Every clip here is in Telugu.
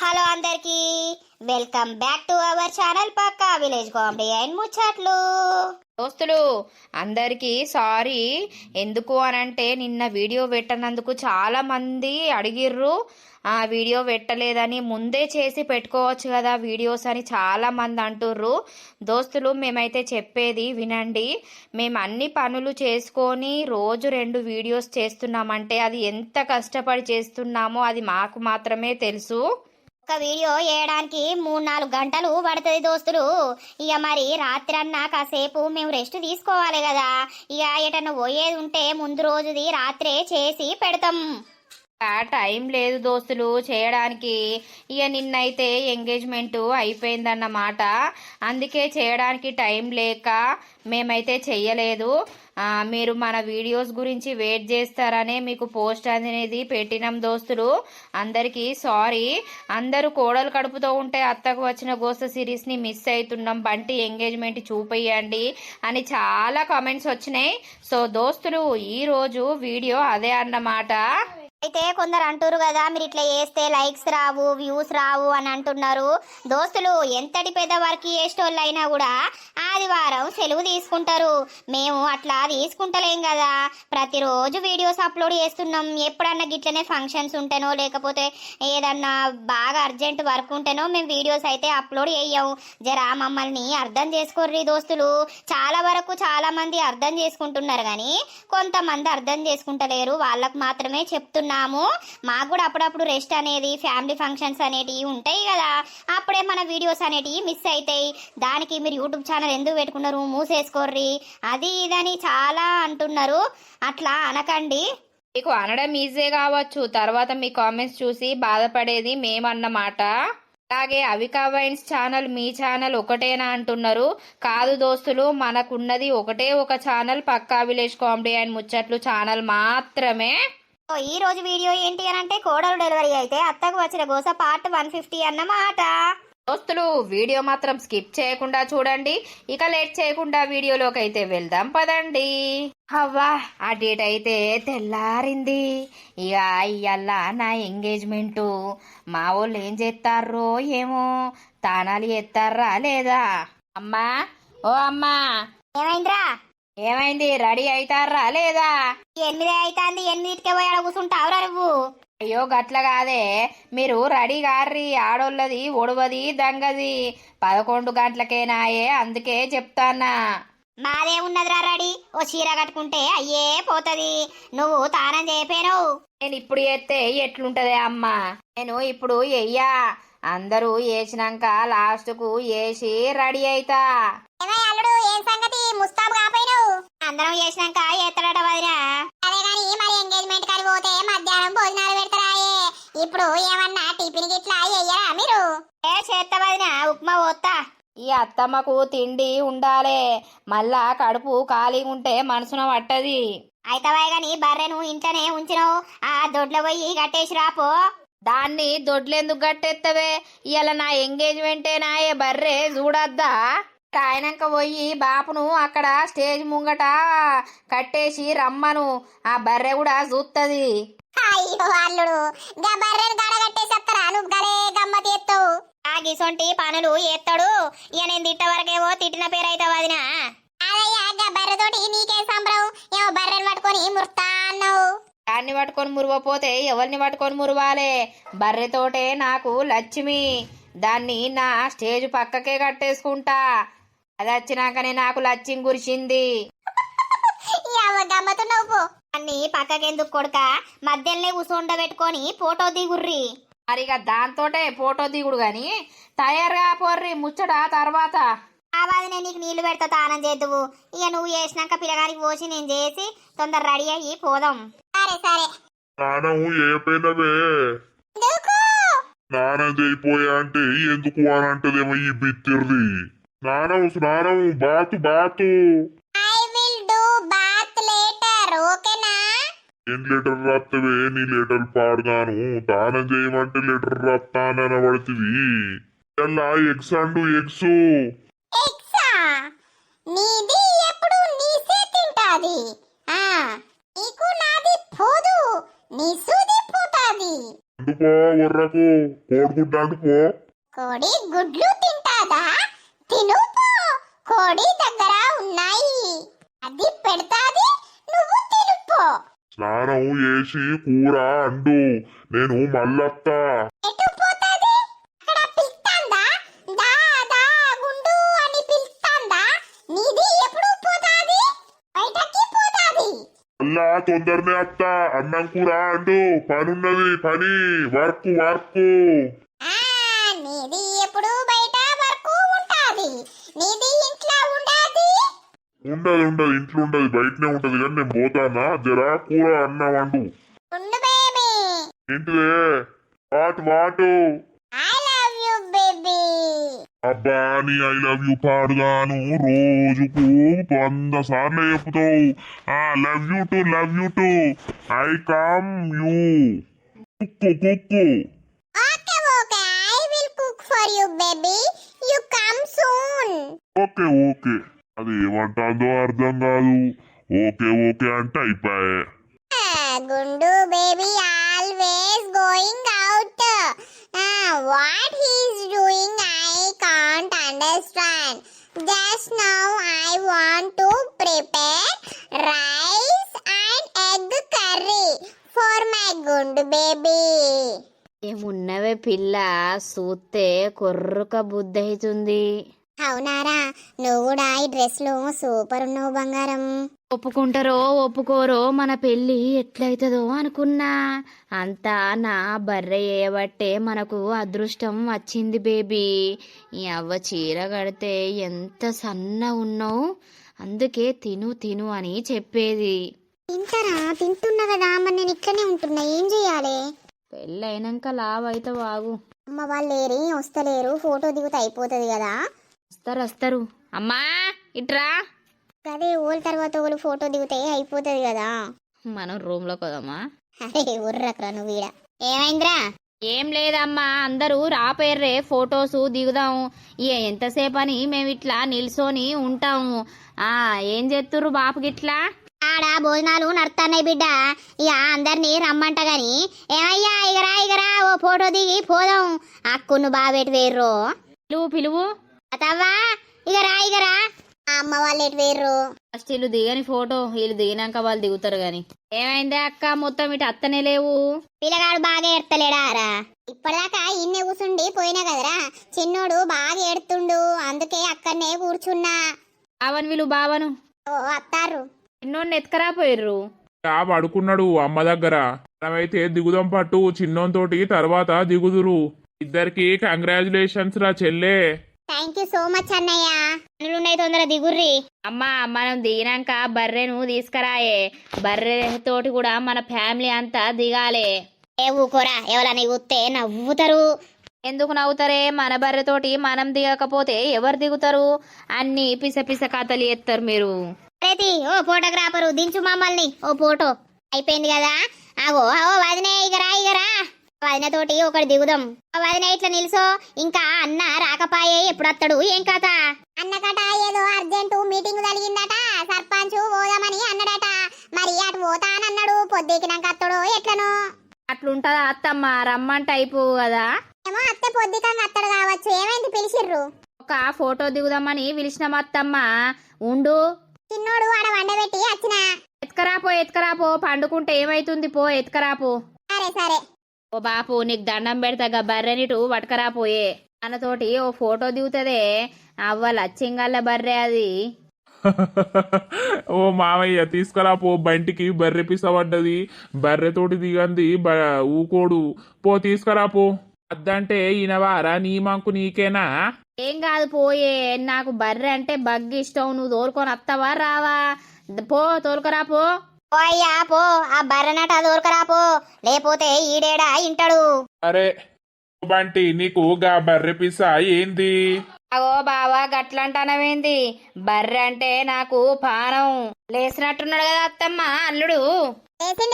హలో అందరికి welcome back to our channel Pakka village comedy and Muchatlu. దోస్తులు అందరికీ సారీ. ఎందుకు అనంటే నిన్న వీడియో పెట్టనందుకు చాలా మంది అడిగిర్రు. ఆ వీడియో పెట్టలేదని ముందే చేసి పెట్టుకోవచ్చు కదా వీడియోస్ అని చాలా మంది అంటుర్రు. దోస్తులు మేమైతే చెప్పేది వినండి. మేము అన్ని పనులు చేసుకొని రోజు 2 వీడియోస్ చేస్తున్నామంటే అది ఎంత కష్టపడి చేస్తున్నామో అది మాకు మాత్రమే తెలుసు. ఒక వీడియో వేయడానికి 3-4 గంటలు పడుతుంది దోస్తులు. ఇక మరి రాత్రి అన్నా కాసేపు మేము రెస్ట్ తీసుకోవాలి కదా. ఇక ఎటన్నా పోయేది ఉంటే ముందు రోజుది రాత్రే చేసి పెడతాం. టైం లేదు దోస్తులు చేయడానికి. ఇక నిన్నైతే ఎంగేజ్మెంట్ అయిపోయిందన్నమాట. అందుకే చేయడానికి టైం లేక మేమైతే చెయ్యలేదు. మీరు మన వీడియోస్ గురించి వెయిట్ చేస్తారనే మీకు పోస్ట్ అనేది పెట్టినాం దోస్తులు. అందరికీ సారీ. అందరూ కోడలు కడుపుతో ఉంటే అత్తకు వచ్చిన గోస్త సిరీస్ని మిస్ అవుతున్నాం, బంటి ఎంగేజ్మెంట్ చూపియండి అని చాలా కామెంట్స్ వచ్చినాయి. సో దోస్తులు ఈరోజు వీడియో అదే అన్నమాట. అయితే కొందరు అంటారు కదా మీరు ఇట్లా చేస్తే లైక్స్ రావు వ్యూస్ రావు అని అంటున్నారు. దోస్తులు ఎంతటి పెద్ద వర్క్ చేసేటోళ్ళు అయినా కూడా ఆదివారం సెలవు తీసుకుంటారు. మేము అట్లా తీసుకుంటలేం కదా. ప్రతిరోజు వీడియోస్ అప్లోడ్ చేస్తున్నాం. ఎప్పుడన్నా గిట్లనే ఫంక్షన్స్ ఉంటేనో లేకపోతే ఏదన్నా బాగా అర్జెంట్ వర్క్ ఉంటేనో మేము వీడియోస్ అయితే అప్లోడ్ చేయము. జరా మమ్మల్ని అర్థం చేసుకోర్రి దోస్తులు. చాలా వరకు చాలా మంది అర్థం చేసుకుంటున్నారు కానీ కొంతమంది అర్థం చేసుకుంటలేరు. వాళ్ళకు మాత్రమే చెప్తున్నా. మాకు కూడా అప్పుడప్పుడు రెస్ట్ అనేది ఫ్యామిలీ ఫంక్షన్స్ అనేటివి ఉంటాయి కదా, అప్పుడే మన వీడియోస్ అనేటివి మిస్ అవుతాయి. దానికి మీరు యూట్యూబ్ ఛానల్ ఎందుకు పెట్టుకున్నారు, మూసేసుకోర్రి అది ఇదని చాలా అంటున్నారు. అట్లా అనకండి. మీకు అనడం ఈజీ కావచ్చు, తర్వాత మీ కామెంట్స్ చూసి బాధపడేది మేమన్నమాట. అలాగే అవికా వైన్స్ ఛానల్ మీ ఛానల్ ఒకటేనా అంటున్నారు. కాదు దోస్తులు, మనకున్నది ఒకటే ఒక channel, Pakka village comedy and Muchatlu channel మాత్రమే. ఈ రోజు వీడియో ఏంటి అని అంటే కోడలు డెలివరీ అయితే అత్తకు వచ్చిన గోస పార్ట్ 150 అన్నమాట. దోస్తులు వీడియో మాత్రం స్కిప్ చేయకుండా చూడండి. ఇక లేట్ చేయకుండా వీడియోలోకి అయితే వెళ్దాం పదండి. అవ్వా ఆ డేట్ అయితే తెల్లారింది. ఇక ఇయ్యాల నా ఎంగేజ్మెంటు. మా వాళ్ళు ఏం చేస్తారో ఏమో, తానాలు ఎత్తారా లేదా? అమ్మా ఓ అమ్మా, ఏమైందిరా? ఏమైంది? రెడీ అవుతారా లేదా? 8 అవుతుంది. 8కే పోయి ఆడ కూర్చుంటావురా నువ్వు? అయ్యో గట్ల కాదే, మీరు రెడీ గార్రి. ఆడోళ్ళది ఒడవది దంగది 11 గంటలకేనాయే, అందుకే చెప్తానా. మాదే ఉన్నదిరా రెడీ. ఓ చీర కట్టుకుంటే అయ్యే పోతది. నువ్వు తానం చేయపోయావు. నేను ఇప్పుడు చేస్తే ఎట్లుంటదే అమ్మా? నేను ఇప్పుడు ఎయ్యా, అందరూ వేసినాక లాస్ట్ కు వేసి రెడీ అయితా. అల్లుడు ఏం సంగతి ముస్తాబు కాపోయినావు? అందరం చేసినాక ఎత్తడట వదినా. అదే గాని మరి ఎంగేజ్మెంట్ కని పోతే మధ్యాహ్నం భోజనాలు పెడతారాయే. ఇప్పుడు ఏమన్నా టిఫిన్ గిట్లా అయ్యరా మీరు? చేస్తా వదినా, ఉప్మా పోతా. ఈ అత్తమ్మకు తిండి ఉండాలే, మళ్ళా కడుపు ఖాళీ ఉంటే మనసున పట్టది. అయితవాయి గాని బర్రెను ఇంట్లోనే ఉంచినావు. ఆ దొడ్ల పోయి కట్టేసి రాపో. దాన్ని దొడ్లెందుకు గట్టెత్తవే? ఇవాళ నా ఎంగేజ్మెంటేనాయే, బర్రె చూడద్దా? కాయనంక పోయి బాపును అక్కడ స్టేజ్ ముంగట కట్టేసి రమ్మను, ఆ బర్రె కూడా చూస్తుంది. అయ్యో అల్లుడు, గా బర్రెను గడగట్టేసేస్తారా? నువ్వు గలే గమ్మతి ఎత్తావు. ఆ గిసొంటి పనులు ఎత్తాడు. ఇక నేను తిట్ట వరకేవో తిట్టిన పేరు అయితే వదినా. అదయ్యా గా బర్రెతోటి నీకే సంబరం. ఏమో బర్రెను పట్టుకొని మురుతా అన్నావు. దాన్ని పట్టుకొని మురువపోతే ఎవరిని పట్టుకొని మురవాలే? బర్రెతోటే నాకు లక్ష్మి. దాన్ని నా స్టేజ్ పక్కకే కట్టేసుకుంటా. అది వచ్చినాకనే నాకు లక్ష్యం కురిసింది. అన్ని పక్కకెందుకు కొడుక, మధ్యలోనే కూర్చోండబెట్టుకొని ఫోటో దిగుర్రి. మరిగా దాంతోటే ఫోటో దిగుడు గాని తయారుగా పోర్రి ముచ్చట తర్వాత. ఆవాదినే నీకు నీళ్లు పెడతా, తానం చేద్దువు. ఇక నువ్వు చేసినాక పిల్లగానికి పోసి నేను చేసి తొందర రెడీ అయ్యి పోదాం. సరే సరే. స్నానం చేయపోయినవే? స్నానం చేయిపోయా అంటే ఎందుకు అని అంటదేమో ఈ బిత్తిర్ది. స్నానం స్నానం బాతు బాతు. ఏం లెటర్ రాత్తవే? నీ లెటర్ పాడుగాను. స్నానం చేయమంటే లెటర్ రాస్తానని పడుతుంది. ఇలా ఎక్స్ అండు ఎక్స్. నీది ఎప్పుడు నీసే తింటాది. నీకు నాది పోదు, నీ సూది పోతాది. అందుకో ఉర్రకు కోడిగుడ్డు అంటుకో. కోడి గుడ్లు తింటాదా? తిను పో. కోడి దగ్గర ఉన్నాయి, అది పెడతాది, నువ్వు తినుపో. స్నానం చేసి కూర అండు, నేను మళ్ళొత్తా. ఎటు పోతాది? అక్కడ పిలుస్తాందా? దా దా గుండు అని పిలుస్తాందా? నీది ఎప్పుడు పోతాది? బయటకి పోతాది. మళ్ళా తొందరనే అత్తా. అన్నం కూర అండు, పనున్నది, పని వర్క్. ఆ, నీది ఎప్పుడు బయట వరకు ఉంటాది, నీది ఇంట్లో ఉండాది. ఉండదు ఇంట్లో ఉండదు, బయటనే ఉంటది. కానీ నేను పోతానా, జరా కూర అన్నం వండు. ఉండు బేబీ. ఏంటిదే? What I love you baby. అబ్బా, నీ ఐ లవ్ యూ పాడుగాను రోజుకు 100 సార్లు చెప్తావు. Love you to I come you. Cook okay okay, I will cook for you baby, you come soon. Okay అది ఏమంటాందో అర్థం కాదు. ఓకే అంటే అయిపోయే. గుండు baby always going out. What he is doing I can't understand. Just now I want to prepare rice and egg curry for my గుండు బేబీ. ఏమున్నవే పిల్ల, సూత్తే కొర్రుక బుద్ధి అవుతుంది. అవునారా, నువ్వు కూడా ఈ డ్రెస్ లో సూపర్ ఉన్నావు బంగారం. ఒప్పుకుంటారో ఒప్పుకోరో మన పెళ్ళి ఎట్లయితుందో అనుకున్నా. అంతా నా బర్రె చేయబట్టే మనకు అదృష్టం వచ్చింది బేబీ. ఈ అవ్వ చీర కడితే ఎంత సన్న ఉన్నావు, అందుకే తిను అని చెప్పేది. తింటున్నా కదా, మరి నేను ఇట్లనే ఉంటున్నా, ఏం చెయ్యాలి? పెళ్ళైనాక లావైతే వాగు. అమ్మ వాళ్ళేరి వస్తలేరు, ఫోటో దిగుతే అయిపోతుంది కదా. వస్తారు అమ్మా ఇట్రా. అదే ఓల్ తర్వాత ఓళ్ళు ఫోటో దిగుతే అయిపోతుంది కదా. మనం రూమ్ లో కొదమ్మా. అరే ఉర్రకరా నువ్వు ఈడ. ఏమైందిరా? ఏం లేదమ్మా, అందరూ రాపేర్రే ఫొటోస్ దిగుదాం. ఎంతసేపు అని మేము ఇట్లా నిల్సోని ఉంటాము. ఏం చేస్తుర్రు బాపు గిట్లా? ఆడ భోజనాలు నడుతున్నాయి బిడ్డ, ఇక అందరినీ రమ్మంట గాని. ఏమయ్యా ఇగరా ఓ ఫోటో దిగి పోదాం. అక్కును బాబెటు వేర్రో. పిలువు అతవ్వా ఇగరా. అమ్మ వాళ్ళు ఎటు వేర్రు? ఫస్ట్ వీళ్ళు దిగని ఫోటో, వీళ్ళు దిగినాక వాళ్ళు దిగుతారు గాని. ఏమైందే అక్క, మొత్తం ఇటు అత్తనే లేవు. పిల్లగాడు బాగా ఎడతలేడారా? ఇప్పటిదాకా ఇన్నే కూర్చుండి పోయినా కదరా, చిన్నోడు బాగా ఏడుతుండు, అందుకే అక్కడనే కూర్చున్నా. బావను వీళ్ళు బావను. ఓ అత్తారు. చిన్నోడిని ఎత్తుకరా పోయిర్రు. పడుకున్నాడు అమ్మ దగ్గర. మనమైతే దిగుదాం పట్టు, చిన్నోంతోటి తర్వాత దిగుదురు. ఇద్దరికి కంగ్రాచులేషన్స్ రా చెల్లే. థ్యాంక్ యూ సో మచ్ అన్నయ్య. పనులున్నాయి, తొందర దిగుర్రి. అమ్మా మనం దిగినాక బర్రెను తీసుకురాయే. బర్రె తోటి కూడా మన ఫ్యామిలీ అంతా దిగాలే. ఏ ఊకోరా, ఎవరని ఊస్తే నవ్వుతారు. ఎందుకు నవ్వుతారే? మన బర్రెతోటి మనం దిగకపోతే ఎవరు దిగుతారు? అన్ని పిస కథలు ఎత్తారు మీరు. రేతి ఓ ఫోటోగ్రాఫరు దించు మమ్మల్ని ఓ ఫోటో. అయిపోయింది కదా. అవో వదినే ఇగరా వదిన తోటి ఒకటి దిగుదాం. వదిన ఇట్లా నిల్సో. ఇంకా అన్న రాకపాయే, ఎప్పుడొస్తాడు ఏం కథ? అన్నకట ఏదో అర్జెంటు మీటింగ్ జరిగిందట, సర్పంచ్ పోదామని అన్నాడట. మరి అటు పోతానన్నాడు, పొద్దుకినాక అత్తడో ఎట్లనో. అట్లుంటదా అత్తమ్మ? రమ్మంట అయిపోవు కదా. ఏమో అత్తే పొద్దుకంగా అత్తడు కావచ్చు. ఏమైంది పిలిచిర్రు? ఒక ఫోటో దిగుదామని పిలిచినాం అత్తమ్మ. ఉండు, చిన్నోడు ఆడ వండబెట్టి వచ్చిన. ఎత్కరాపో పండుకుంటే ఏమైతుంది? పో ఎత్కరాపో. సరే ఓ బాపు, నీకు దండం పెడతాగా, బర్రెనిటు పట్టుకరాపోయే. అన్నతోటి ఓ ఫోటో దిగుతుందే, అవ్వ లచ్చింగల్ల బర్రె అది. ఓ మామయ్య తీసుకురా పో, బంటికి బర్రె పిసబడ్డది. బర్రెతోటి దిగంది ఊకోడు. పో తీసుకురా పో. అద్దంటే ఈయనవారా, నీ మంకు నీకేనా? ఏం కాదు పోయే, నాకు బర్రె అంటే బగ్గి ఇష్టం. నువ్వు తోలుకొని వస్తావా రావా? పో తోలుకరా పో. ఓ అయ్యా పో, ఆ బర్రెనట దూరకరా పో, లేకపోతే ఈడేడా ఇంటాడు. అరే బంటి, నీకు గా బర్రె పిస ఏంది? అగో బావా, గట్లంటానవేంది? బర్రె అంటే నాకు పానం. లేచినట్టున్నాడు కదా అత్తమ్మ అల్లుడు.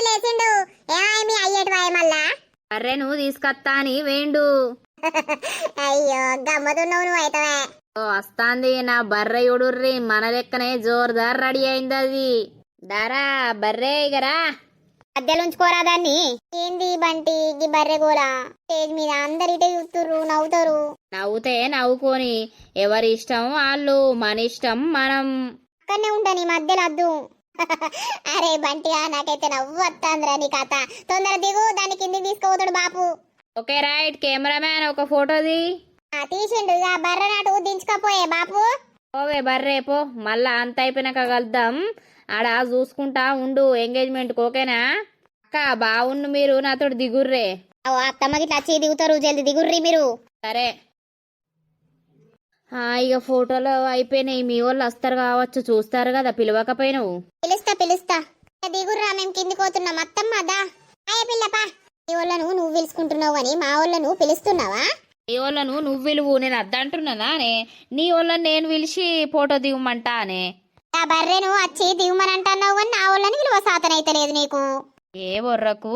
లేచిండు. ఏమి అయ్యేటి వాయి మళ్ళా? బర్రెను తీసుకొత్తా అని వేండు. అయ్యో గమ్మతున్నావు నువ్వు అయితవే. ఓ వస్తాంది నా బర్రె యుడుర్రి, మన లెక్కనే జోర్దార్ రెడీ అయింది అది. దారా బర్రె ఇగరా. మధ్యలో ఉంచుకోరా దాన్ని. ఏంది బంటి ఈ బర్రెగోలా స్టేజ్ మీద అందరు ఇటే చూస్తుర్రు నవ్వుతారు. నవ్వుతే నవ్వుకొని ఎవరి ఇష్టం వాళ్ళు, మన ఇష్టం మనం. అక్కడనే ఉంటా నీ మధ్యలో అద్దు. అరే బంటిగా నాకైతే నవ్వు వస్తాందిరా నీ కథ. తొందర దిగు, దాన్ని కిందికి తీసుకుపోతాడు బాపు. ఓకే రైట్, కెమెరామ్యాన్ ఒక ఫోటోది. తీసిండు ఇక బర్రె నాటు దించుకపోయే బాపు. ఓవే బర్రే పో, మళ్ళా అంత అయిపోయినాక కలుద్దాం. ఆడ చూసుకుంటా ఉండు ఎంగేజ్మెంట్కి, ఓకేనా? అక్క బావుండు, మీరు నాతో దిగుర్రే. అత్తమ్మకి ఇట్లా వచ్చి దిగుతారు, జల్ది దిగుర్రి మీరు. సరే ఇక ఫోటోలు అయిపోయినాయి. మీ వాళ్ళు వస్తారు కావచ్చు, చూస్తారు కదా, పిలవకపోయినావు. పిలుస్తా దిగుర్రా, మేము కిందికి పోతున్నాం. అత్తమ్మ దా అయ్య పిల్లపా. నీ వాళ్ళను నువ్వు పిలుచుకుంటున్నావు అని మా వాళ్ళను పిలుస్తున్నావా? నీ వాళ్ళను నువ్వు పిలువు, నేను అద్దంటున్నానే. నీ వాళ్ళని నేను పిలిచి ఫోటో దిగమంటా అనే. ఆ బర్రెను వచ్చి దిగుమని అంటున్నావు కానీ నా వాళ్ళని విలువ సాతనైతే లేదు నీకు. ఏ బొర్రకు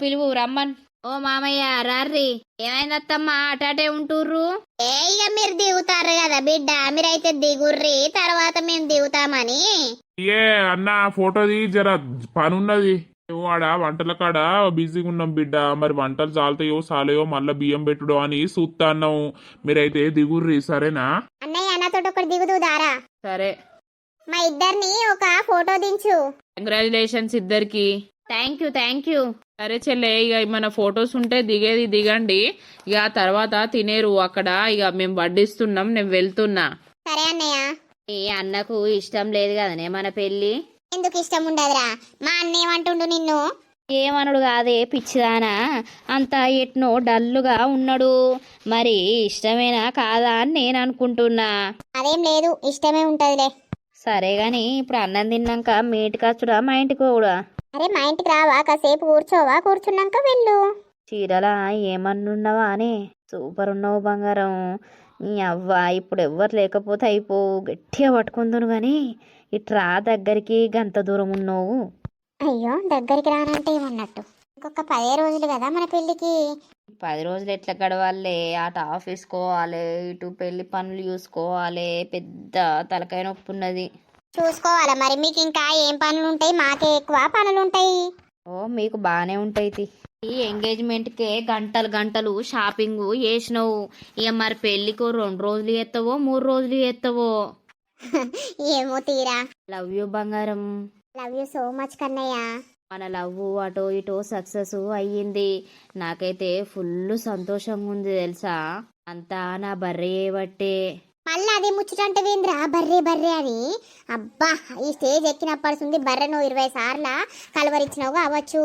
పిలువు రమ్మన్. ఓ మామయ్య రార్రి. ఏమైందత్తమ్మా అటాటే ఉంటుర్రు? ఇక మీరు దిగుతారు కదా బిడ్డ, మీరైతే దిగుర్రి, తర్వాత మేము దిగుతామని. ఏ అన్న ఫోటోది జర పనున్నది. మేము ఆడ వంటల కాడ బిజీగా ఉన్నాం బిడ్డ. మరి వంటలు చాలుతాయో సాలేయో మళ్ళీ బియ్యం పెట్టుడో అని చూస్తా అన్నాం. మీరైతే దిగుర్రి, సరేనా? అన్నయ్య అన్నతోటి ఒకటి దిగుదు దారా. సరే, మా ఇద్దరిని ఒక ఫోటో దించు. కంగ్రాచులేషన్స్ ఇద్దరికి. Thank you. సరే చెల్లె, ఇక మన ఫొటోస్ ఉంటే దిగేది దిగండి. ఇక తర్వాత తినేరు అక్కడ. ఇక మేము వడ్డిస్తున్నాం, నేను వెళ్తున్నా. సరే అన్నయ్య. ఈ అన్నకు ఇష్టం లేదు కదనే మన పెళ్లి. ఎందుకు ఇష్టం ఉండదురా? మా అన్న ఏమంటుండు నిన్ను? ఏమనుడు కాదే పిచ్చిదానా, అంత ఎట్నో డల్లుగా ఉన్నాడు. మరి ఇష్టమేనా కాదా అని నేను అనుకుంటున్నా. అదేం లేదు, ఇష్టమే ఉంటదిలే. సరే గాని ఇప్పుడు అన్నం తిన్నాక మీ ఇంటికి వచ్చుడా మా ఇంటికి కూడా? అరే మా ఇంటికి రావా, కాసేపు కూర్చోవా, కూర్చున్నాక వెళ్ళు. చీరలా ఏమన్నున్నావా అని? సూపర్ ఉన్నావు బంగారం. నీ అవ్వ ఇప్పుడు ఎవ్వరు లేకపోతే అయిపో, గట్టిగా పట్టుకుందును గాని ఇట్రా దగ్గరికి, గంత దూరం ఉన్నావు. అయ్యో దగ్గరికి రానంటే ఏమన్నట్టు? ఇంకొక 10 రోజులు కదా మన పెళ్లికి. 10 రోజులు ఎట్లా గడవాలే? అటు ఆఫీస్ కోవాలి, ఇటు పెళ్లి పనులు చూసుకోవాలి, పెద్ద తలకాయ నొప్పి ఉన్నది. చూసుకోవాలా మరి, మీకు ఇంకా ఏం పనులు ఉంటాయి? మాకే ఎక్కువ పనులు ఉంటాయి. ఓ మీకు బాగానే ఉంటాయి. ఈ ఎంగేజ్మెంట్కే గంటలు షాపింగ్ చేసినావు. ఇక మరి పెళ్లికి 2 రోజులు చేస్తావో 3 రోజులు చేస్తావో? ఏమో తీరా. లవ్ యూ బంగారం. Love you so much Kannayya. మన లవ్ అటో ఇటో సక్సెస్ అయ్యింది. నాకైతే ఫుల్ సంతోషంగా ఉంది తెలుసా. అంతా నా బర్రె బట్టే. మళ్ళీ అది ముచ్చటంటే వేంద్రా బర్రె అని. అబ్బా, ఈ స్టేజ్ ఎక్కినప్పటి నుండి బర్రెను 20 సార్లు కలవరించినావు కావచ్చు.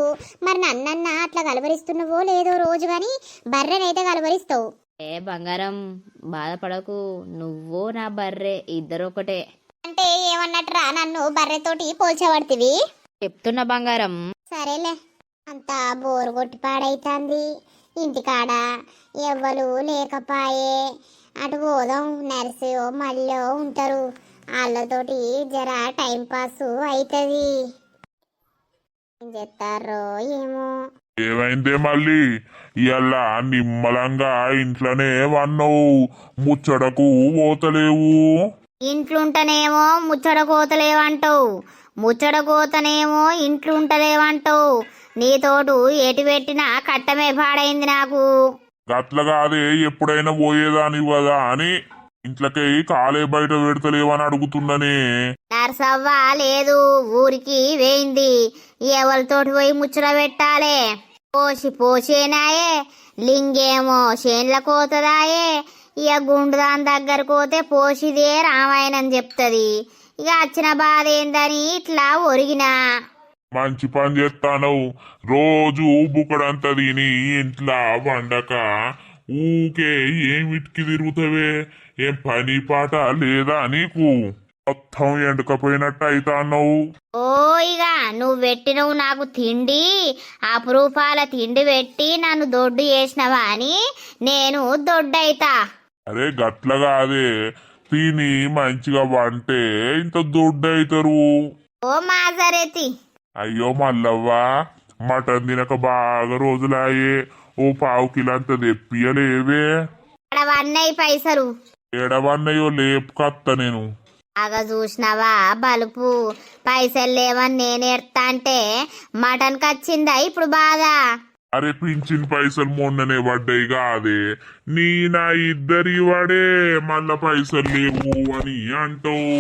మరి నన్నన్నా అట్లా కలవరిస్తున్నావో లేదో రోజు గాని బర్రెనైతే కలవరిస్తావు. ఏ బంగారం బాధపడకు, నువ్వు నా బర్రె ఇద్దరు ఒకటే. అంటే ఏమన్నట్టురా, నన్ను బర్రెతోటి పోల్చబడుతుంది? చెప్తున్నా బంగారం. సరేలే, అంతా బోరు కొట్టి పాడైతుంది ఇంటికాడ, ఎవ్వరు లేకపాయే. అటు పోదాం, నర్సు మళ్ళీ ఉంటారు, వాళ్ళతోటి జర టైం పాస్ అవుతుంది. ఏం చేస్తారో ఏమో. ఏమైందే మళ్ళీ ఇవాళ నిమ్మలంగా ఇంట్లోనే వన్నావు, ముచ్చడకు పోతలేవు? ఇంట్లుంటనేమో ముచ్చట కోతలేవంటావు, ముచ్చట కోతనేమో ఇంట్లుంటలేవంటావు. నీతోటు ఎటు పెట్టినా కట్టమే పాడైంది నాకు. గట్ల కాదే, ఎప్పుడైనా పోయేదాని కదా అని ఇంట్లోకి కాలే బయట పెడతలేవని అడుగుతుందనే. నర్సవ్వ లేదు, ఊరికి వేయింది. ఎవరితోటి పోయి ముచ్చట పెట్టాలే? పోసేనాయే, లింగేమో చేన్ల కోతదాయే. ఇక గుండు దాని దగ్గరకు పోతే పోసిదే రామాయణం చెప్తుంది. ఇక వచ్చిన బాధ ఏందని ఇట్లా ఒరిగినా. మంచి పని చేస్తాను. రోజు బుక్కడంతా తిని ఇంట్లో వండక ఊకే ఏమిటికి తిరుగుతావే? ఏం పని పాట లేదా నీకు? మొత్తం ఎండకపోయినట్టు అయితాన్నావు. ఓ ఇక నువ్వు పెట్టినవు నాకు తిండి, అపురూపాల తిండి పెట్టి నన్ను దొడ్డు చేసినవా అని నేను దొడ్డైతా. అరే గట్ల కాదే, తిని మంచిగా వంటే ఇంత దొడ్డైతారు. ఓ మాజరేతి. అయ్యో మల్లవ్వా, మటన్ తినక బాగా రోజులాయే. ఓ 1/2 కిలో అంత తెప్పియలేవే? అక్కడ వన్నయ్య పైసలు. ఏడవన్నయ్యో లేపుకత్త నేను. బాగా చూసినావా బలుపు పైసలు లేవని నేను ఎడతా అంటే మటన్కి వచ్చిందా ఇప్పుడు బాధ. అరే పింఛన్ పైసలు మొన్ననే పడ్డాయి కాదే, నా ఇద్దరి వాడే మళ్ళా పైసలు లేవు అని అంటావు.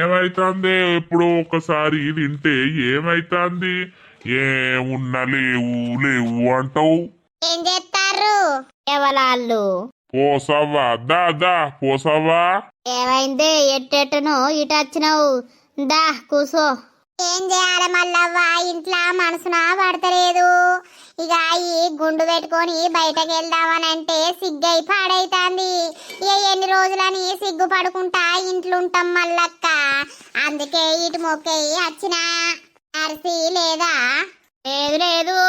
ఏమైతుంది ఎప్పుడో ఒకసారి తింటే ఏమైతుంది? ఏమున్నా లేవు లేవు అంటావు. ఏం చేస్తారు ఎవలాళ్ళు? పోసవ్వా దా పోసవ్వా. ఏమైంది ఎట్టెట్టును ఇటు వచ్చినావు? దా కూసో. ఏం చేయాలి మల్లవ్వ, ఇంట్లో మనసున పడతలేదు. ఇక ఈ గుండు పెట్టుకొని బయటకు వెళ్దామనంటే సిగ్గై పాడైతాంది. ఎన్ని రోజులని సిగ్గు పడుకుంటా ఇంట్లుంటాం మల్లక్క. అందుకే ఇటు మొక్కయి వచ్చినా. అరిసి లేదా? లేదు లేదు,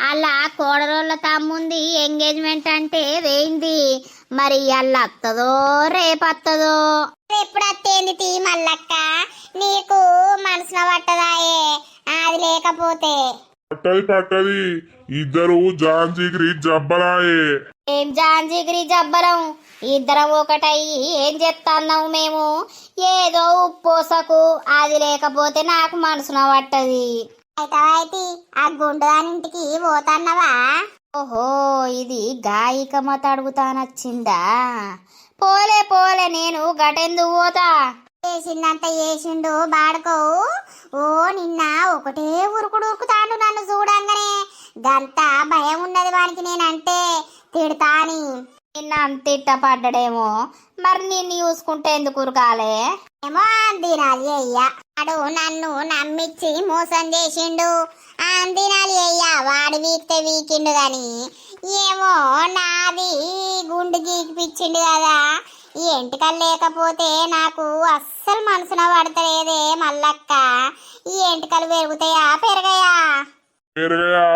అలా కోడరోళ్ళ తమ్ముంది ఎంగేజ్మెంట్ అంటే వేయింది. మరి అల్ల వస్తుందో రేపత్తదో? ఎప్పుడు వస్తేంది తీ మల్లక్క, నీకు మనసున పట్టదాయే అది లేకపోతే. పట్టది ఇద్దరు జాంజిగిరి జబ్బలాయే. ఏం జాంజిగిరి జబ్బరం? ఇద్దరం ఒకటయ్యి ఏం చెప్తాన్నావు మేము? ఏదో ఉప్పోసకు అది లేకపోతే నాకు మనసున పట్టది. అయితే ఆ గుండుదానింటికి పోతాన్నవా? ఓహో, ఇది గాయికమ్మత అడుగుతానొచ్చిందా? పోలే పోలే, నేను గటెందుకు పోతా? చేసిందంత చేసిండు బాడుకోవు. ఓ నిన్న ఒకటే ఉరుకుడు ఉరుకుతాండు నన్ను చూడంగానే. గంత భయం ఉన్నది వానికి నేనంటే తిడతాని. నిన్న అంత ఇట్టపడ్డాడేమో, మరి నిన్ను చూసుకుంటే ఎందుకు ఉరకాలే? ఏమో అందినాలి అయ్యా, వాడు నన్ను నమ్మిచ్చి మోసం చేసిండు. అందినాలి అయ్యా, వాడు వీక్తే వీకిండు గాని ఏమో నాది గుండు గీకిపిచ్చిండు కదా. ఈ ఎంటికలు లేకపోతే నాకు అస్సలు మనసున పడతలేదే మల్లక్క. ఈ ఎంటికలు పెరుగుతాయా పెరగయా?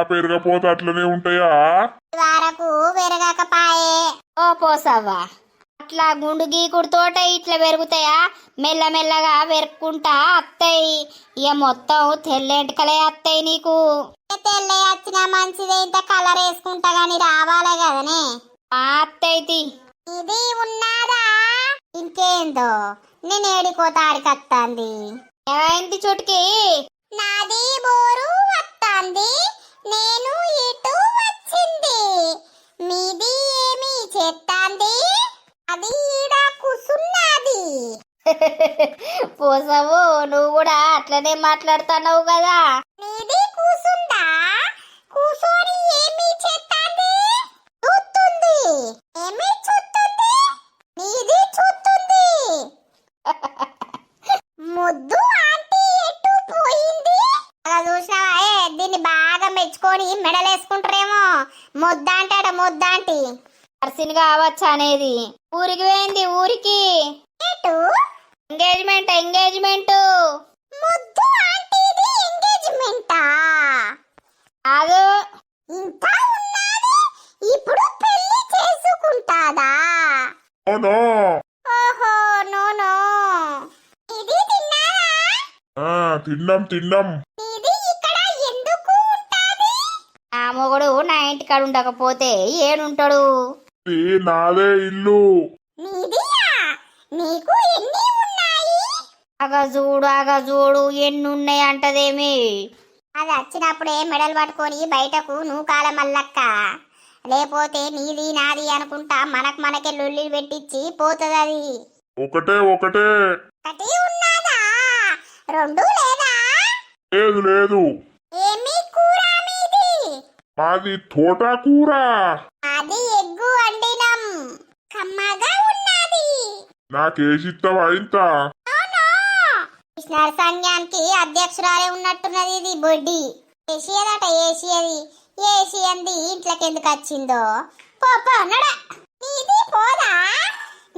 పెరగపోతే అట్లనే ఉంటాయా? వరకు పెరగకపాయే. ఓ పోసవ్వా, అట్లా గుండు గీకుడుతోట ఇట్లా పెరుగుతాయా? మెల్లమెల్లగా పెరుక్కుంటా అత్తయి. ఇక మొత్తం తెల్లెంటికలే అత్తయి నీకు. తెల్ల వచ్చినా మంచిదే, ఇంత కలర్ వేసుకుంటా గాని రావాలే కదనే. అత్తయితి ఇది ఉన్నాదా? ఇంకేందో నేను ఏడిపోతా ఆడికత్తాంది. ఏమైంది చుట్టుకి? నాది బోరు వత్తాంది, నేను ఇటు వచ్చింది. మీది ఏమి చేస్తాంది? అది ఈడ కూసున్నది. పోసావు, నువ్వు కూడా అట్లనే మాట్లాడుతున్నావు కదా. నీది కూసుందా? కూసోని ఏమి చేస్తాంది? చూస్తుంది. ఏమి చూస్తుంది? నీది చూస్తుంది. ముద్దు ఆంటీ ఎటు పోయింది? అలా చూసినావా? దీన్ని బాగా మెచ్చుకొని మెడలేసుకుంటారేమో. ముద్ద అంటాడ ముద్దాంటి. అర్సిన్ కావచ్చు అనేది. ఊరికి పోయింది. ఊరికి ఎంగేజ్మెంట్. ముద్దు ఆంటీది ఎంగేజ్మెంటా? కాదు, ఇంకా ఉన్నది. ఇప్పుడు పెళ్లి చేసుకుంటాదా? ఓహో నోనో. ఇది తిన్నారా? తిన్నాం. ఇది ఇక్కడ ఎందుకు ఉంటాది? ఆ మొగుడు నా ఇంటికాడ ఉండకపోతే ఏడుంటాడు? నాదే ఇల్లు. నీదియా? నీకు ఎన్ని ఉన్నాయి? అగజూడు ఎన్ని ఉన్నాయి అంటదేమి. అది వచ్చినప్పుడే మెడలు పట్టుకొని బయటకు నువ్వు కాల మల్లక్క. లేకపోతే నీది నాది అనుకుంటా మనకే లొల్లి పెట్టించి పోతుంది. అది ఒకటే ఒకటి ఉన్నాదా? రెండు లేదా? లేదు. ఏమి కూర మీది? మాది తోటకూర. అది ఎగ్గు వండినం, కమ్మగా ఉన్నది. నాకేసిస్తావా ఇంత? కృష్ణార్ సంఘానికి అధ్యక్షురాలే ఉన్నట్టున్నది. ఇది బొడ్డి ఏసియదట. ఏసి అంది ఇంట్లోకి ఎందుకు వచ్చిందో. పోపో నడా. నీది పోదా?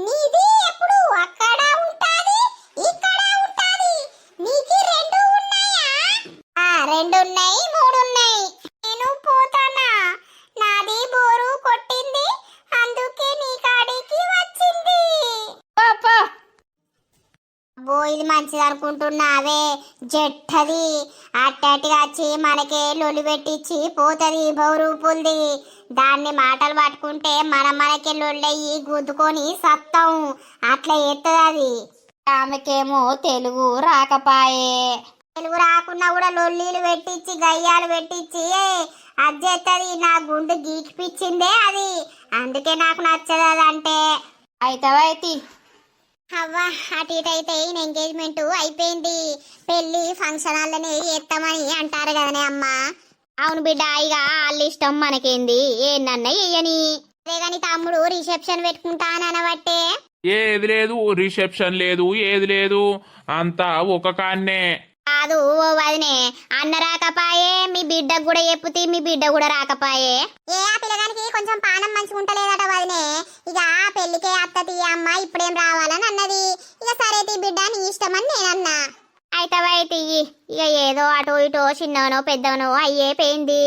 నీది ఎప్పుడు అక్కడ ఉంటాది, ఇక్కడ ఉంటాది. నీకి రెండు ఉన్నాయా? రెండు ఉన్నాయి, మూడు ఉన్నాయి. నేను పోతానా? నాది బోరు కొట్టింది, అందుకే నీ కాడికి వచ్చింది. అబ్బో, ఇది మంచిది అనుకుంటున్నావే? జట్టది అట్టటిగా వచ్చి మనకే లొలి పెట్టించి పోతుంది. బౌరూపుల్ది దాన్ని మాటలు పట్టుకుంటే మనకే లొల్లయ్యి గుద్దుకొని సత్తాం. అట్లా ఎత్తది అది. ఆమెకేమో తెలుగు రాకపాయే. తెలుగు రాకున్నా కూడా లొల్లీలు పెట్టించి గయ్యాలు పెట్టించి అజ్జెత్తది. నా గుండు గీకిపిచ్చిందే అది, అందుకే నాకు నచ్చదు అదంటే. అయితే అవ్వా అటు ఇటు అయితే ఎంగేజ్మెంట్ అయిపోయింది. పెళ్లి ఫంక్షన్ హాల్లోనే చేస్తామని అంటారు కదనే అమ్మా. అవును బిడ్డ, ఇక వాళ్ళ ఇష్టం మనకేంది, ఏందన్నా చెయ్యని. అదే గాని తమ్ముడు రిసెప్షన్ పెట్టుకుంటానబట్టే. ఏది లేదు, రిసెప్షన్ లేదు, ఏది లేదు, అంతా ఒక కాన్నే. కాదు ఓ వదినే, అన్న రాకపాయే, మీ బిడ్డకు కూడా చెప్పుతి, మీ బిడ్డ కూడా రాకపాయే. ఏ ఆ పిల్లగానికి కొంచెం పానం మంచిగా ఉంటలేదట వదినే. ఇక పెళ్లికే అత్తతి అమ్మ ఇప్పుడేం రావాలని అన్నది. ఇక సరే తీ బిడ్డ, నీ ఇష్టమని నేనన్నా. అయితే ఇక ఏదో అటో ఇటో చిన్నవనో పెద్దవనో అయ్యే పోయింది.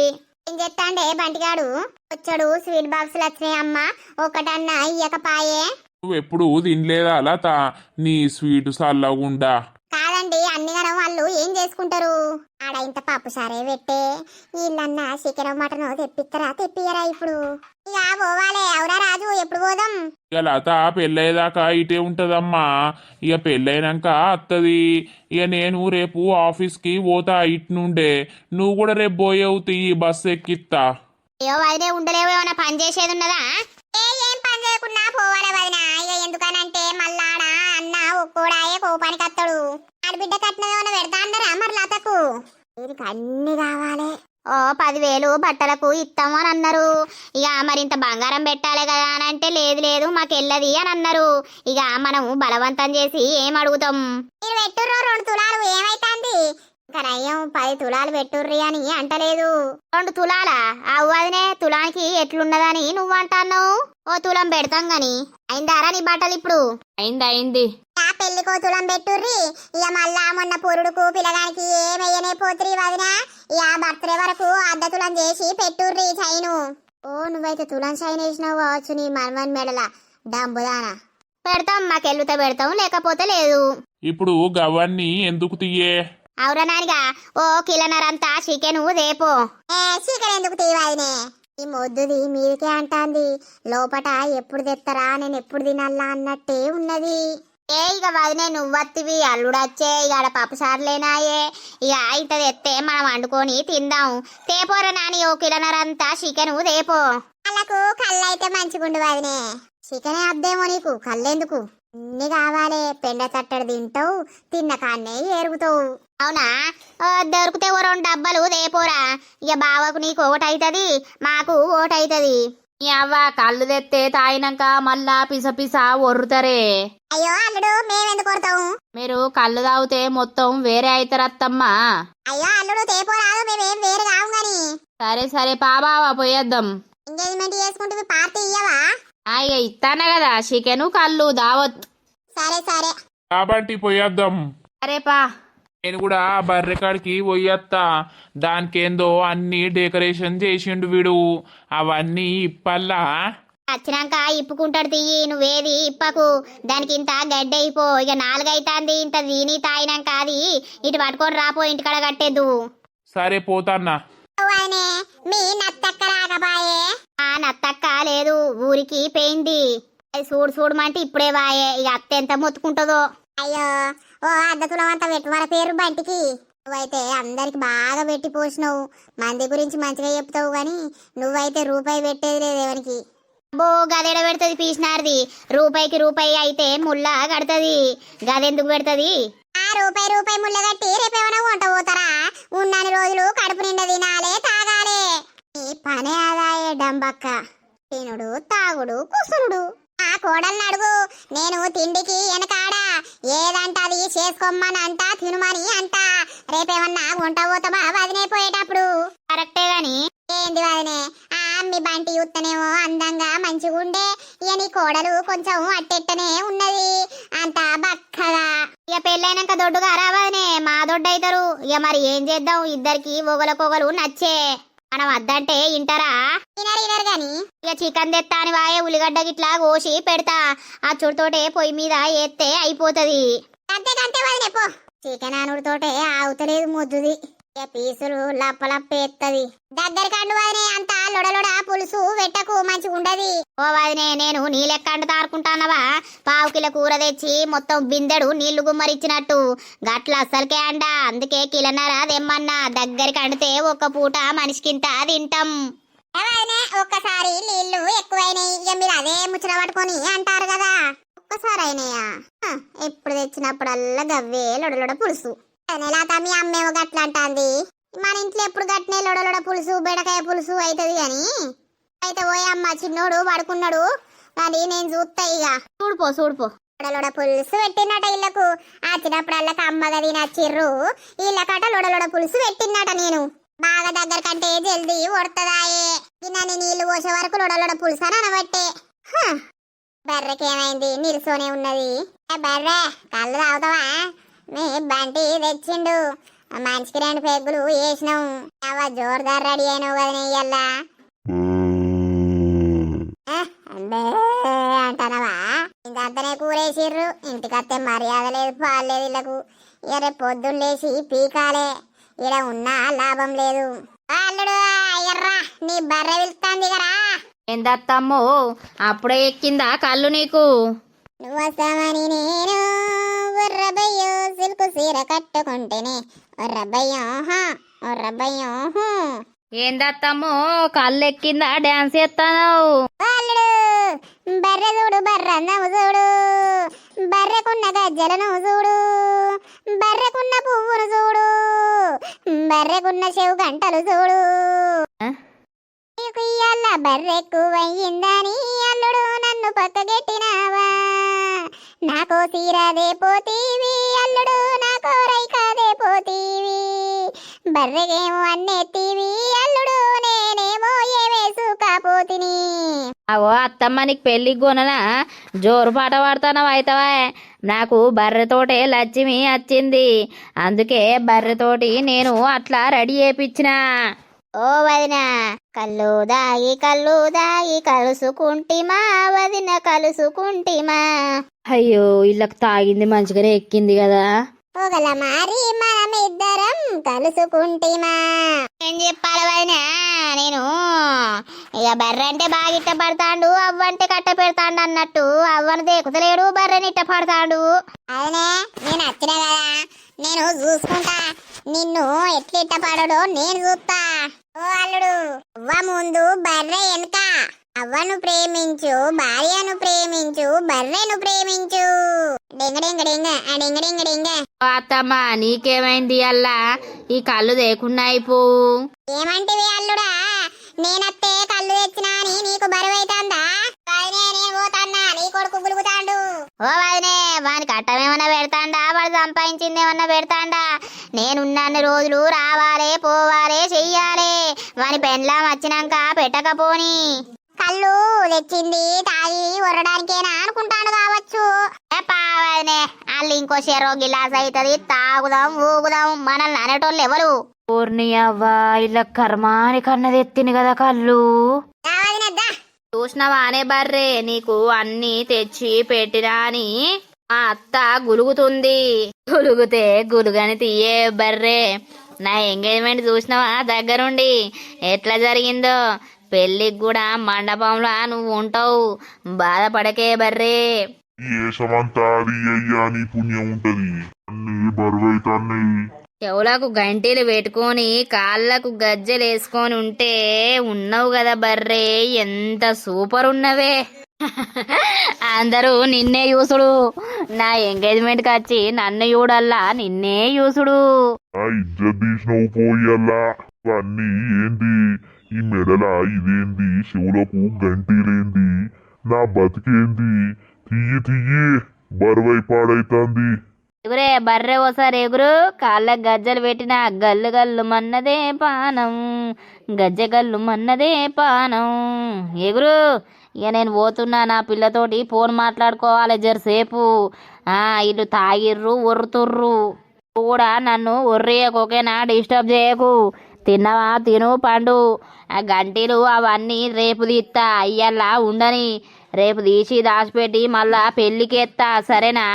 ఏం చెప్తాండే బంటిగాడు వచ్చాడు, స్వీట్ బాక్సులు వచ్చినాయి అమ్మ, ఒకటన్నా ఇయ్యకపాయే. నువ్వు ఎప్పుడు తినలేదా లత నీ స్వీట్ సల్లగుండా? కాదండి, అన్ని గనం వాళ్ళు ఏం చేసుకుంటారు, ఆడ ఇంత పప్పు సారే పెట్టే. వీళ్ళన్నా చికెన్ మటన్ తెప్పియరా ఇప్పుడు. ఇక పోవాలే. అవురా రాజు, ఎప్పుడు పోదాం? ఇక లత పెళ్ళయ్యేదాకా ఇటే ఉంటదమ్మా, ఇక పెళ్ళైనాక అత్తది. ఇక నేను రేపు ఆఫీస్కి పోతా ఇటు నుండే, నువ్వు కూడా రేపు పోయేవు తీయి, బస్సు ఎక్కిత్తా. అయ్యో వదిలే, ఉండలేవు, ఏమైనా పని చేసేది ఉన్నదా? ఏం పని చేయకుండా పోవాలి వదినా. ఇక ఎందుకనంటే మళ్ళా అన్న ఒక్కోడాయే కోపానికి అత్తడు. ఆడబిడ్డ కట్నం ఏమైనా పెడతా అన్నారా మరి లతకు? దీనికి అన్ని కావాలి. ఓ 10,000 బట్టలకు ఇస్తాము అని అన్నారు. ఇక మరి ఇంత బంగారం పెట్టాలి కదా అని అంటే లేదు మాకు వెళ్ళది అని అన్నారు. ఇక మనం బలవంతం చేసి ఏం అడుగుతాం? మీరు పెట్టుర్రో 2 తులాలు ఏమైతుంది? ఇంకా నయ్యం 10 తులాలు పెట్టుర్రి అని అంటలేదు. 2 తులాలా? అవ్వదనే, తులానికి ఎట్లున్నదని నువ్వు అంటావు. ఓ తులం పెడతాం గాని అయిందారా నీ బట్టలు ఇప్పుడు? అయింది. ఆ పెళ్లికో తులం పెట్టుర్రి. ఇక మళ్ళా మొన్న పురుడుకు పిల్లగానికి ఏమయ్యనే పోతురి వదినా. ఇక బర్త్డే వరకు అర్ధ తులం చేసి పెట్టుర్రి చైను. ఓ నువ్వైతే తులం చైన్ వేసినావు కావచ్చు నీ మన్మన్ మెడల డంబుదానా. పెడతాం, మాకెళ్ళుతో పెడతాం, లేకపోతే లేదు. ఇప్పుడు గవన్నీ ఎందుకు తీయే? అవురా నానిగా, ఓ కిలోన్నరంతా చికెన్ దేపో. చికెన్ ఎందుకు తీయవాదినే? ఈ మొద్దుది మీదికే అంటాంది, లోపట ఎప్పుడు తెస్తారా, నేను ఎప్పుడు తినాలా అన్నట్టే ఉన్నది. ఇక వదినే నువ్వత్తివి, అల్లుడొచ్చే, ఇక ఆడ పప్పు సార్లేనాయే. ఇక ఇంత తెస్తే మనం వండుకొని తిందాం. తేపోరా నాని, ఓ కిలోన్నరంతా చికెన్ దేపో. వాళ్ళకు కళ్ళు అయితే మంచిగుండు వదినే. చికెనే అద్దేమో నీకు, కళ్ళెందుకు? అన్ని కావాలి, పెండ తట్టడు తింటావు, తిన్న కాన్నే ఏరుగుతావు. అవునా? దొరికితే ఓ 2 డబ్బాలు దేపోరా. ఇక బావకు నీకు ఒకటైతుంది, మాకు ఒకటైతుంది. ఈ అవ్వ కళ్ళు తెత్తే తాగినాక మళ్ళా పిస ఒర్రుతారే. అయ్యో అల్లుడు, మేమెందుకు కొడతాము? మీరు కళ్ళు తాగితే మొత్తం వేరే అవుతారత్తమ్మా. అయ్యో అల్లుడు తేపోరాదు, మేమేం వేరు కావు గాని. సరే బావా పోయేద్దాం. ఎంగేజ్మెంట్ చేసుకుంటే పార్టీ ఇయ్యవా? ఇక ఇస్తానే కదా చికెను కళ్ళు దావత్. సరే కాబట్టి పోయేద్దాం. సరేపా. నేను కూడా బర్రెకాడికి పోయేత్తా. దానికేందో అన్ని డెకరేషన్ చేసిండు వీడు, అవన్నీ ఇప్పల్లా. వచ్చినాక ఇప్పుకుంటాడు తియ్యి, నువ్వేది ఇప్పకు. దానికి ఇంత గడ్డి అయిపో. ఇక 4 అవుతుంది, ఇంత దీని తాయినాక అది ఇటు పట్టుకొని రాపో, ఇంటికాడ కట్టేద్దు. సరే పోతాన్నా. మీ నత్తక్క రాకపాయే? ఆ నత్తక్క లేదు, ఊరికి పోయింది. అది చూడమంటే ఇప్పుడే వాయే. ఇక అత్త ఎంత మొత్తుకుంటుందో. అయ్యో ఓ అర్ధ తులం అంతా పెట్టు మన పేరు బంటికి. నువ్వైతే అందరికి బాగా పెట్టి పోసినావు, మంది గురించి మంచిగా చెప్తావు గాని నువ్వైతే రూపాయి పెట్టేది లేదు ఎవరికి. బో గదెడ పెడుతుంది పీసినారిది? రూపాయి అయితే ముళ్ళ కడుతుంది, గదెందుకు పెడుతుంది? ఆ రూపాయి ముళ్ళ కట్టి రేపేమైనా వంట పోతారా? ఉన్నన్ని రోజులు కడుపు నిండా తినాలే, తాగాలే. ఈ పనే ఆదాయే డంబక్క, తినుడు తాగుడు కుసురుడు. ఆ కోడల్ని అడుగు, నేను తిండికి వెనకాడా, ఏదంట అది చేసుకోమని అంట, తినుమని అంట. రేపేమన్నా వంట పోతామా వదినే పోయేటప్పుడు? కరెక్టే గాని ఏంది వదినే, ఆ మీ బంటి చూస్తేనేమో అందంగా మంచిగుండే, ఇక నీ కోడలు కొంచెం అట్టెట్టనే ఉన్నది, అంత బక్కగా. ఇక పెళ్ళైనాక దొడ్డుగా రావనే, మా దొడ్డు అవుతారు. ఇక మరి ఏం చేద్దాం, ఇద్దరికి ఒకలకొగలు నచ్చే. మనం వద్దంటే ఇంటరా? తినరు గాని ఇక చికెన్ తెత్తా అని వాయే, ఉల్లిగడ్డ గిట్లా కోసి పెడతా, ఆ చుడుతోటే పొయ్యి మీద ఎత్తే అయిపోతుంది. అంతే వదిలే పో. చికెన్ అనుడితోటే ఆగుతలేదు ముద్దుది. పీసులు లప్పలప్పేత్తది దగ్గర కండు వదినే అంత లొడలొడ పులుసు వెట్టకు మంచిగా ఉండది. ఓ వదినే నేను నీ లెక్క అంటు తారుకుంటానవా? పావు కిలో కూర తెచ్చి మొత్తం బిందెడు నీళ్లు గుమ్మరిచ్చినట్టు గట్ల అస్సలకే అండ. అందుకే కిలన్నర తెమ్మన్నా. దగ్గరికి అండితే ఒక్క పూట మనిషికింత తింటాం. ఒక్కసారి నీళ్లు ఎక్కువైనాయి ఇక మీరు అదే ముచ్చట పట్టుకొని అంటారు కదా. ఒక్కసారి అయినాయా? ఎప్పుడు తెచ్చినప్పుడల్లా గవ్వే లొడలొడ పులుసు. నెలాత మీ అమ్మేమో గట్ల అంటాంది. మన ఇంట్లో ఎప్పుడు గట్నే లొడలొడ పులుసు బెడకాయ పులుసు అవుతుంది గాని అయితే పోయి అమ్మ చిన్నోడు పడుకున్నాడు. అది నేను చూస్తా ఇక. చూడుపో లొడలొడ పులుసు పెట్టినట ఇళ్ళకు. వచ్చినప్పుడల్లా కమ్మగా తినచ్చిర్రు. ఇళ్ళకట లొడలొడ పులుసు పెట్టినట. నేను బాగా దగ్గర కంటే జల్దీ కొడతదాయే. తినని నీళ్లు పోసే వరకు లొడలొడ పులుసు అని అనబట్టే. బర్రెకేమైంది? నిలుసోనే ఉన్నది. బర్రె కళ్ళు తాగుతావా? మీ బంటి తెచ్చిండు. మనిషికి 2 పెగ్గులు వేసినాం. జోరుదారు రెడీ అయినావు కదా నెయ్యల్లా అంటానవా? ఇంకంతనే కూరేసిర్రు. ఇంటికత్తే మర్యాద లేదు పాలు లేదు ఇళ్ళకు. ఇక రేపు పొద్దున్న లేచి పీకాలే. ఇక్కడ ఉన్నా లాభం లేదు. అల్లుడు అయ్యర్రా నీ బర్రె పిలుస్తాంది కదా. ఏందత్తమ్మో అప్పుడే ఎక్కిందా కళ్ళు నీకు? నువ్వు వస్తామని నేను ఒర్రబయ్యో సిల్కు సీర కట్టుకుంటేనే ఒర్రబయ్యో ఏందత్తమ్మో కళ్ళు ఎక్కిందా డాన్స్ చేస్తాను? అల్లుడు బర్రె చూడు బర్రన్నము చూడు. బర్రెకున్న గజ్జలను చూడు. బర్రెకున్న పువ్వును చూడు. బర్రెకున్న చెవు గంటలు చూడు. ఇయ్యాల బర్రెక్కువయ్యిందని అల్లుడు నన్ను పక్కగెట్టినావా? నాకో తీరాదే పోతీవి అల్లుడు, నాకో రైకాదే పోతీవి. బర్రెకేమో అన్నెత్తివి అల్లుడు, నేనేమో ఏమేసు కాపోతిని. అవో అత్తమ్మ నీకు పెళ్ళికి కొననా జోరు పాట పాడుతున్నావు అవుతావా? నాకు బర్రెతోటే లక్ష్మి వచ్చింది. అందుకే బర్రెతోటి నేను అట్లా రెడీ చేయించిన. ఓ వదిన కళ్ళు దాగి కలుసుకుంటిమా వదిన కలుసుకుంటిమా. అయ్యో ఇళ్ళకి తాగింది మంచిగానే ఎక్కింది కదా. పోగల మారి మనమిద్దరం కలుసుకుంటిమా. ఏం చెప్పాలి వదిన? నేను ఇక బర్రె అంటే బాగా ఇట్టపడతాడు, అవ్వంటే కట్ట పెడతాడు అన్నట్టు అవ్వను దేకుతలేడు, బర్రెని ఇట్టపడతాడు. అదనే నేను వచ్చిన కదా, నేను చూసుకుంటా. నిన్ను ఎట్లా ఇట్టపడడో నేను చూస్తా. ఓ అల్లుడు అవ్వ ముందు బర్రె వెనుక. అవ్వను ప్రేమించు, భార్యను ప్రేమించు, బర్రెను ప్రేమించు. డింగ అత్తమ్మ నీకేమైంది అల్లా? ఈ కళ్ళు దేకుండా అయిపోవు. ఏమంటివి అల్లుడా? నేనత్తే కళ్ళు తెచ్చినా అని నీకు బరువైతుందా? నీ కొడుకు గులుగుతాండు. ఓ వదినే వానికి అట్టమేమన్నా పెడతాండా? వాడు సంపాదించింది ఏమన్నా పెడతాండా? నేనున్నన్ని రోజులు రావాలే పోవాలే చెయ్యాలే. వాని పెండ్లాం వచ్చినాక పెట్టకపోని. కళ్ళు తెచ్చింది తాగి వరడానికేనా అనుకుంటాను కావచ్చు. వదినే వాళ్ళు ఇంకో చెరో గిలాస్ అవుతుంది, తాగుదాం ఊగుదాం మనల్ని అనేటోళ్ళు ఎవరు? పూర్ణి అవ్వా ఇలా కర్మాని కన్నది ఎత్తిని కదా కళ్ళు. చూసినవా అనే బర్రే నీకు అన్ని తెచ్చి పెట్టినా అని మా అత్త గులుగుతుంది. గులుగుతే గులుగని తీయే బర్రే. నా ఎంగేజ్మెంట్ చూసినవా దగ్గరుండి ఎట్లా జరిగిందో? పెళ్ళికి కూడా మండపంలో నువ్వు ఉంటావు. బాధపడకే బర్రే. ఏసమంతా అది అయ్యా నీ పుణ్యం ఉంటది. అన్ని బరువైతాన్నాయి. చెవులకు గంటీలు పెట్టుకొని కాళ్ళకు గజ్జలు వేసుకొని ఉంటే ఉన్నావు కదా బర్రే. ఎంత సూపర్ ఉన్నవే. అందరూ నిన్నే చూసుడు. నా ఎంగేజ్మెంట్కి వచ్చి నన్ను చూడల్లా నిన్నే చూసుడు. ఆ ఇజ్జత్ తీసినవు పోయల్లా. అన్నీ ఏంది? ఈ మెడల ఇదేంది? చెవులకు గంటీలేంది? నా బతికేంది? తియ్యి బరువై పాడైతాంది. ఎగురే బర్రె ఓసారి ఎగురు. కాళ్ళకు గజ్జలు పెట్టిన గల్లు గల్లు మన్నదే పానం, గజ్జ గల్లు మన్నదే పానం. ఎగురు. ఇక నేను పోతున్నా, నా పిల్లతోటి ఫోన్ మాట్లాడుకోవాలి జరసేపు. వీళ్ళు తాగిర్రు ఒర్రుతుర్రు కూడా. నన్ను ఒర్రియకోకేనా, డిస్టర్బ్ చేయకు. తిన్నవా? తిను పండు. ఆ గంటీలు అవన్నీ రేపు తీస్తా. అయ్యల్లా ఉండని. రేపు తీసి దాచిపెట్టి మళ్ళా పెళ్ళికి ఎత్తా, సరేనా?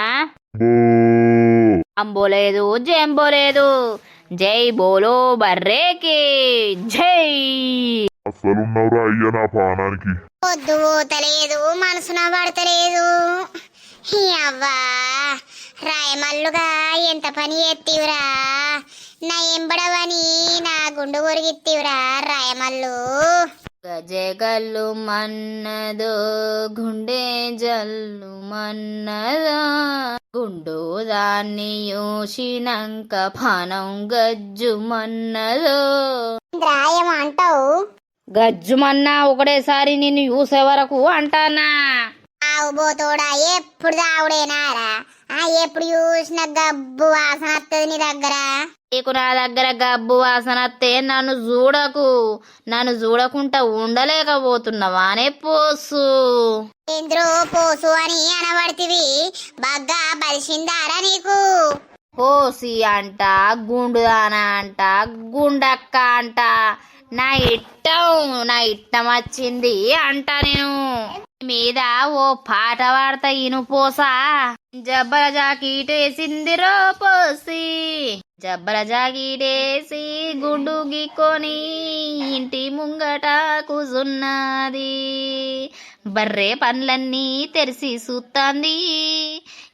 అంబోలేదు జంబోలేదు. జై బోలో బర్రేకి జై. అసలున్నవరా అయ్యా నా పానానికి. పొద్దు పోతలేదు, మనసున పడతలేదు. ఈ అవ్వా రాయమల్లుగా ఎంత పని ఎత్తివురా, నా ఎంబడవని నా గుండు కొరిగిత్తివురా రాయమల్లు. గజగల్లు మన్నదో గుండె జల్లు మన్నదో, గుండు దాన్ని యూసినంక పానం గజ్జు మన్నదో. రాయం అంటావు? గజ్జుమన్నా ఒకటేసారి నిన్ను చూసే వరకు అంటానా. ఆవు బోతోడా ఎప్పుడు దావుడేనారా? ఎప్పుడు చూసిన గబ్బు వాసన వస్తుంది నీ దగ్గర. నీకు నా దగ్గర గబ్బు వాసన వస్తే నన్ను చూడకు, నన్ను చూడకుండా ఉండలేకపోతున్నావానే పోసు. ఏంద్రో పోసు అని అనబడితివి, బాగా బలిసిందారా నీకు? పోసి అంట, గుండుదానా అంట, గుండక్క అంట, నా ఇట్టం వచ్చింది అంట. నేను మీద ఓ పాట పాడతా ఇను పోసా. జబ్బల జాకీటేసిందిరో పోసి, జబ్బల జాకీటేసి గుండు గీక్కొని ఇంటి ముంగట కూసున్నది. బర్రే పండ్లన్నీ తెరిసి చూస్తాంది,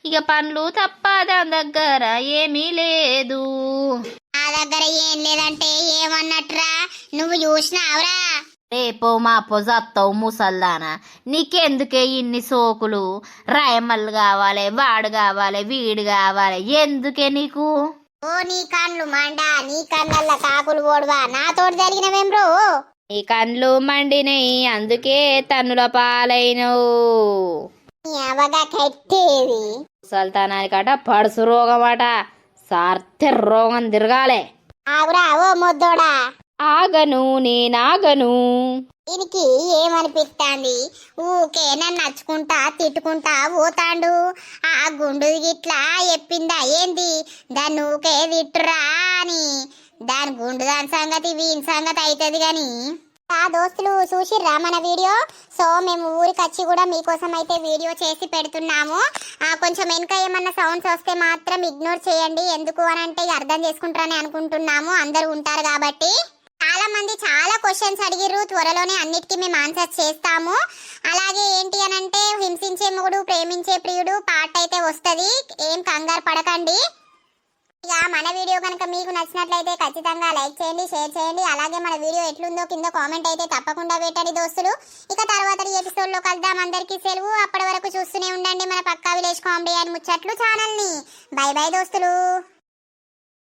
ఇక పండ్లు తప్ప దాని దగ్గర ఏమీ లేదు. నా దగ్గర ఏం లేదంటే ఏమన్నట్రా? నువ్వు చూసినావురా? రేపో మా పొజత్తావు ముసల్దానా, నీకెందుకే ఇన్ని సోకులు? రాయమల్లు కావాలి, వాడు కావాలి, వీడు కావాలి, ఎందుకే నీకు? ఓ నీ కండ్లు మండా, నీ కళ్ళల్లో కాకులు పోడువా, నాతోటి జరిగినవేం బ్రో? నీ కండ్లు మండినయి, అందుకే తన్నుల పాలైనవు. నీ అవగా కట్టేది ముసల్తానానికట పడుసు రోగం అట, సార్తె రోగం తిరగాలే. ఆగురా ఓ మొద్దోడా. ఆగను నేనాగను. దీనికి ఏమనిపిస్తాంది? ఊకే నన్ను నచ్చుకుంటా తిట్టుకుంటా పోతాండు. ఆ గుండు గిట్లా చెప్పిందా ఏంది? దాన్ని ఊకే తిట్టురా అని. దాని గుండు దాని సంగతి వీని సంగతి అవుతుంది గాని. దోస్తులు చూసిర్రా మన వీడియో? సో మేము ఊరికి వచ్చి కూడా మీకోసం అయితే వీడియో చేసి పెడుతున్నాము. కొంచెం వెనుక ఏమన్నా సౌండ్స్ వస్తే మాత్రం ఇగ్నోర్ చేయండి. ఎందుకు అని అంటే అర్థం చేసుకుంటారని అనుకుంటున్నాము, అందరూ ఉంటారు కాబట్టి. చాలా మంది చాలా క్వశ్చన్స్ అడిగిర్రు, త్వరలోనే అన్నిటికీ మేము ఆన్సర్స్ చేస్తాము. అలాగే ఏంటి అని అంటే హింసించే మొగుడు ప్రేమించే ప్రియుడు పాట అయితే వస్తుంది, ఏం కంగారు పడకండి. ఇక మన వీడియో కనుక మీకు నచ్చినట్లయితే ఖచ్చితంగా లైక్ చేయండి, షేర్ చేయండి. అలాగే మన వీడియో ఎట్లుందో కింద కామెంట్ అయితే తప్పకుండా పెట్టండి దోస్తులు. ఇక తర్వాత ఎపిసోడ్ లో కలుద్దాం. అందరికీ సెలవు. అప్పటి వరకు చూస్తూనే ఉండండి మన పక్కా village comedy and Muchatlu channel ని. బై బై దోస్తులు.